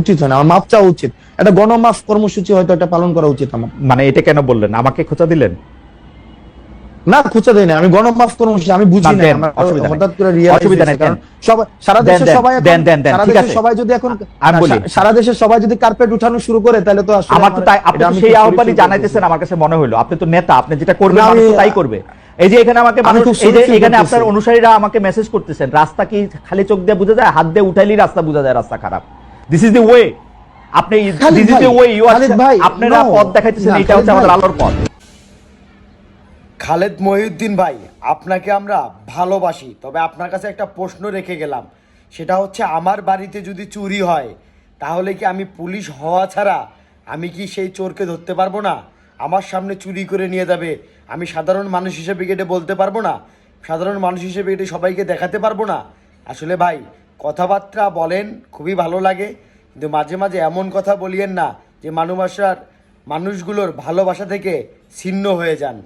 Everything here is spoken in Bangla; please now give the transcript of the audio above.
উচিত হয় না, আমার মাফ চাওয়া উচিত, একটা গণমাফ কর্মসূচি হয়তো এটা পালন করা উচিত আমার। মানে এটা কেন বললেন, আমাকে খোঁচা দিলেন? না, খুঁজে দেয় না, আমি গণমাফ কর্মসূচি আমি বুঝি না, আমার হঠাৎ করে রিয়েলাইজ হয়েছে, কারণ সবাই সারা দেশের সবাই এখন সারা দেশের সবাই যদি এখন সারা দেশের সবাই যদি কার্পেট উঠানো শুরু করে তাহলে তো আসলে আমার তো তাই, আপনি তো সেই আহ্বানই জানাইতেছেন আমার কাছে মনে হলো। আপনি তো নেতা, আপনি যেটা করবেন মানুষ তো তাই করবে। এই যে এখানে আমাকে মানুষ, এই যে এখানে আপনার অনুসারীরা আমাকে মেসেজ করতেছেন, রাস্তা কি খালি চোখ দিয়ে বোঝা যায়? হাত দিয়ে উঠাইলেই রাস্তা বোঝা যায় রাস্তা খারাপ। This is the way. আপনি this is the way you are, আপনারা পথ দেখাইতেছেন, এটা হচ্ছে আমাদের আলোর পথ। খালেদ মহিউদ্দিন ভাই, আপনাকে আমরা ভালোবাসি, তবে আপনার কাছে একটা প্রশ্ন রেখে গেলাম। সেটা হচ্ছে, আমার বাড়িতে যদি চুরি হয় তাহলে কি আমি পুলিশ হওয়া ছাড়া আমি কি সেই চোরকে ধরতে পারবো না? আমার সামনে চুরি করে নিয়ে যাবে, আমি সাধারণ মানুষ হিসেবে এটা বলতে পারবো না? সাধারণ মানুষ হিসেবে এটা সবাইকে দেখাতে পারবো না? আসলে ভাই, কথাবার্তা বলেন খুবই ভালো লাগে, কিন্তু মাঝে মাঝে এমন কথা বলিয়েন না যে মানুষগুলোর ভালোবাসা থেকে ছিন্ন হয়ে যান।